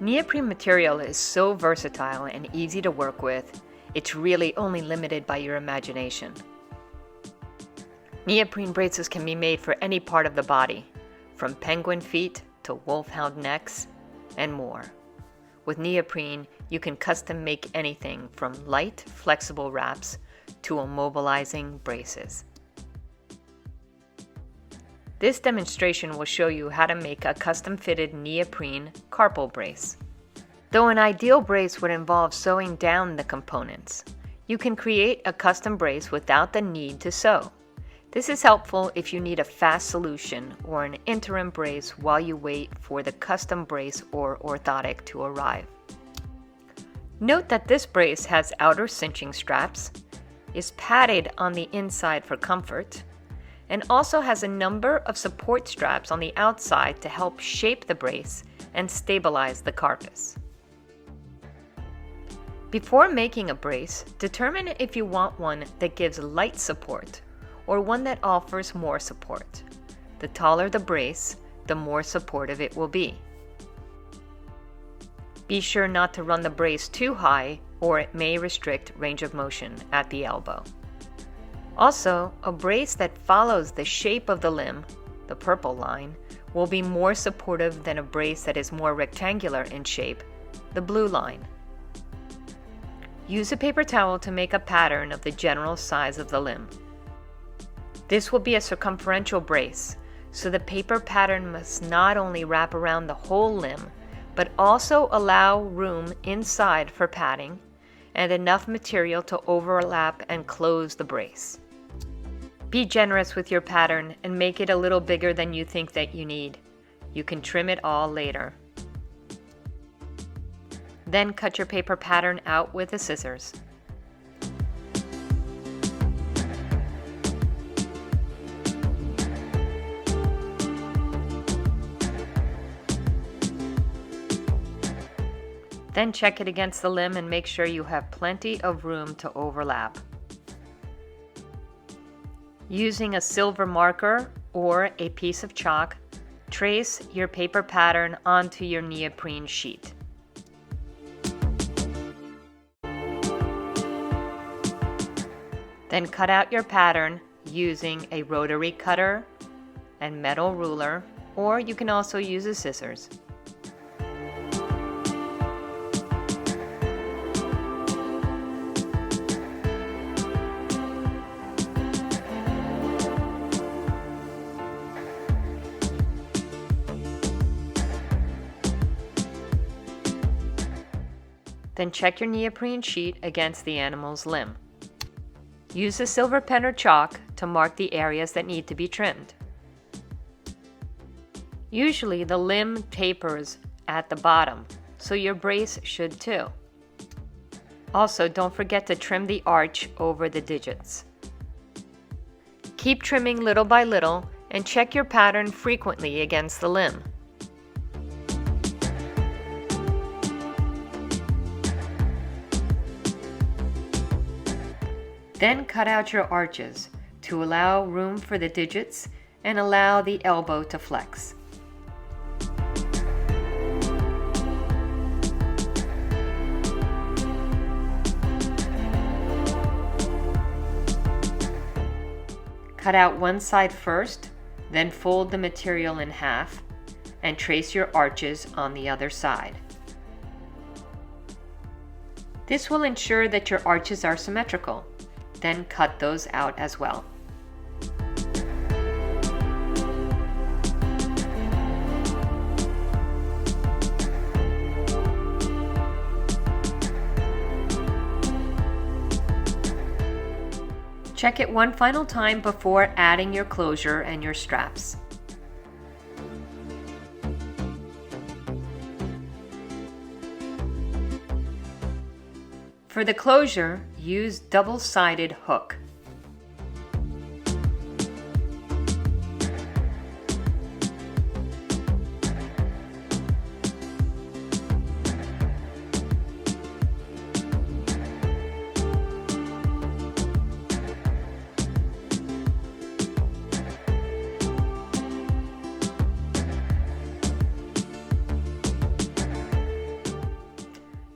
Neoprene material is so versatile and easy to work with, it's really only limited by your imagination. Neoprene braces can be made for any part of the body, from penguin feet to wolfhound necks, and more. With neoprene, you can custom make anything from light, flexible wraps to immobilizing braces. This demonstration will show you how to make a custom-fitted neoprene carpal brace. Though an ideal brace would involve sewing down the components, you can create a custom brace without the need to sew. This is helpful if you need a fast solution or an interim brace while you wait for the custom brace or orthotic to arrive. Note that this brace has outer cinching straps, is padded on the inside for comfort, and also has a number of support straps on the outside to help shape the brace and stabilize the carpus. Before making a brace, determine if you want one that gives light support or one that offers more support. The taller the brace, the more supportive it will be. Be sure not to run the brace too high or it may restrict range of motion at the elbow. Also, a brace that follows the shape of the limb, the purple line, will be more supportive than a brace that is more rectangular in shape, the blue line. Use a paper towel to make a pattern of the general size of the limb. This will be a circumferential brace, so the paper pattern must not only wrap around the whole limb, but also allow room inside for padding and enough material to overlap and close the brace. Be generous with your pattern and make it a little bigger than you think that you need. You can trim it all later. Then cut your paper pattern out with the scissors. Then check it against the limb and make sure you have plenty of room to overlap. Using a silver marker or a piece of chalk, trace your paper pattern onto your neoprene sheet. Then cut out your pattern using a rotary cutter and metal ruler, or you can also use the scissors. Then check your neoprene sheet against the animal's limb. Use a silver pen or chalk to mark the areas that need to be trimmed. Usually the limb tapers at the bottom, so your brace should too. Also, don't forget to trim the arch over the digits. Keep trimming little by little and check your pattern frequently against the limb. Then cut out your arches to allow room for the digits and allow the elbow to flex. Cut out one side first, then fold the material in half and trace your arches on the other side. This will ensure that your arches are symmetrical. Then cut those out as well. Check it one final time before adding your closure and your straps. For the closure, use double-sided hook.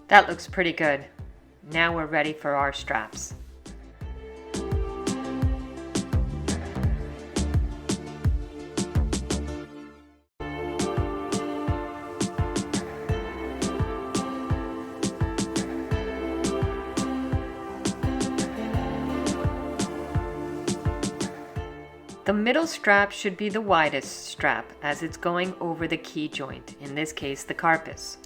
That looks pretty good. Now we're ready for our straps. The middle strap should be the widest strap as it's going over the key joint, in this case the carpus.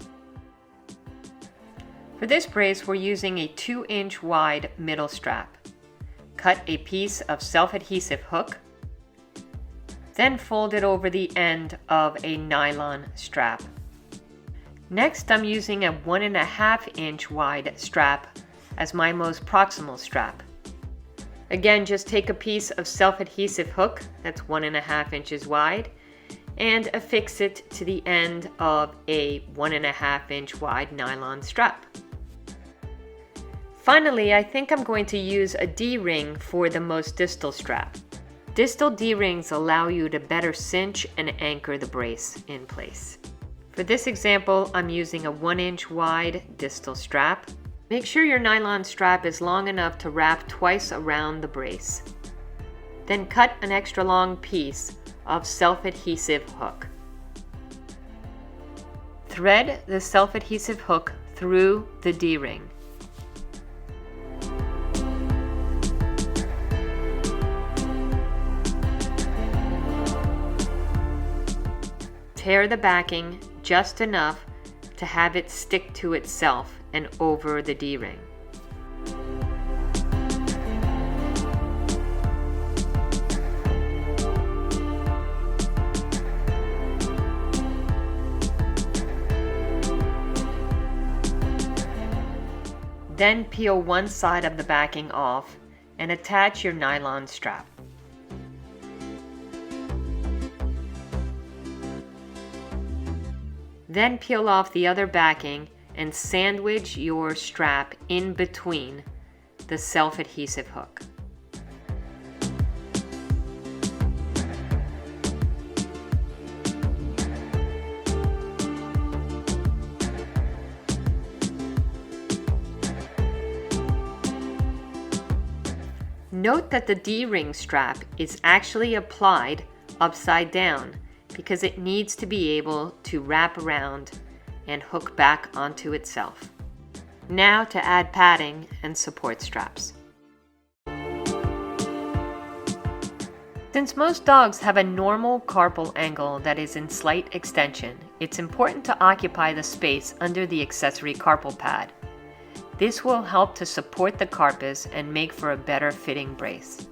For this brace, we're using a 2-inch wide middle strap. Cut a piece of self-adhesive hook, then fold it over the end of a nylon strap. Next, I'm using a 1.5-inch wide strap as my most proximal strap. Again, just take a piece of self-adhesive hook that's 1.5 inches wide and affix it to the end of a 1.5-inch wide nylon strap. Finally, I think I'm going to use a D-ring for the most distal strap. Distal D-rings allow you to better cinch and anchor the brace in place. For this example, I'm using a 1-inch wide distal strap. Make sure your nylon strap is long enough to wrap twice around the brace. Then cut an extra long piece of self-adhesive hook. Thread the self-adhesive hook through the D-ring. Tear the backing just enough to have it stick to itself and over the D-ring. Then peel one side of the backing off and attach your nylon strap. Then peel off the other backing and sandwich your strap in between the self-adhesive hook. Note that the D-ring strap is actually applied upside down because it needs to be able to wrap around and hook back onto itself. Now to add padding and support straps. Since most dogs have a normal carpal angle that is in slight extension, it's important to occupy the space under the accessory carpal pad. This will help to support the carpus and make for a better fitting brace.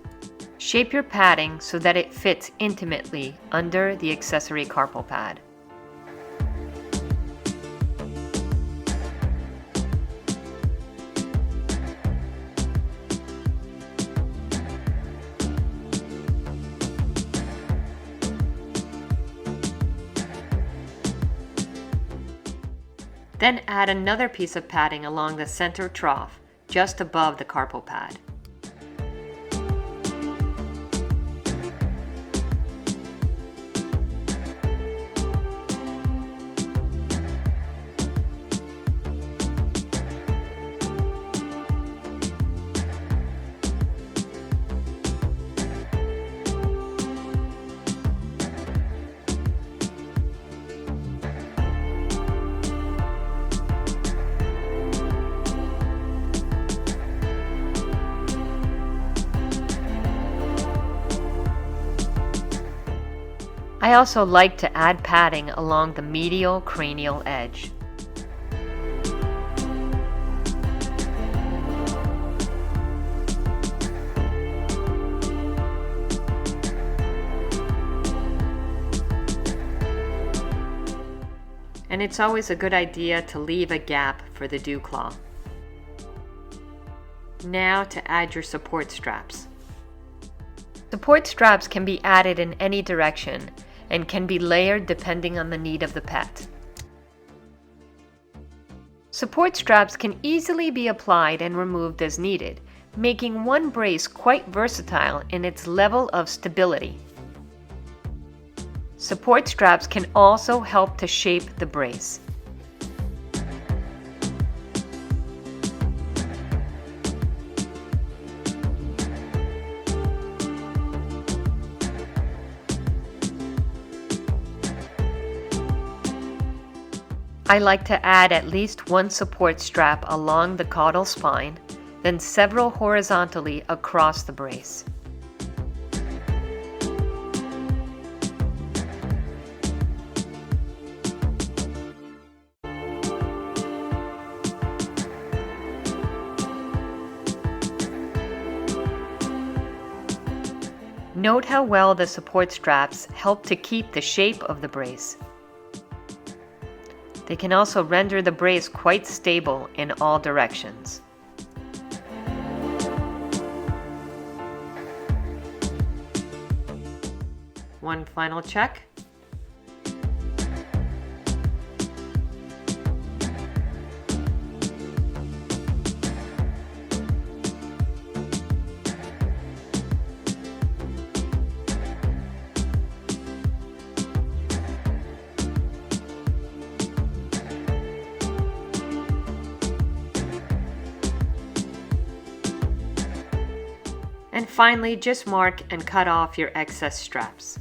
Shape your padding so that it fits intimately under the accessory carpal pad. Then add another piece of padding along the center trough, just above the carpal pad. I also like to add padding along the medial cranial edge. And it's always a good idea to leave a gap for the dew claw. Now to add your support straps. Support straps can be added in any direction and can be layered depending on the need of the pet. Support straps can easily be applied and removed as needed, making one brace quite versatile in its level of stability. Support straps can also help to shape the brace. I like to add at least one support strap along the caudal spine, then several horizontally across the brace. Note how well the support straps help to keep the shape of the brace. They can also render the brace quite stable in all directions. One final check. And finally, just mark and cut off your excess straps.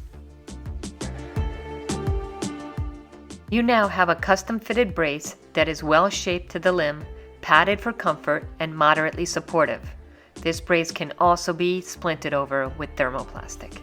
You now have a custom-fitted brace that is well shaped to the limb, padded for comfort, and moderately supportive. This brace can also be splinted over with thermoplastic.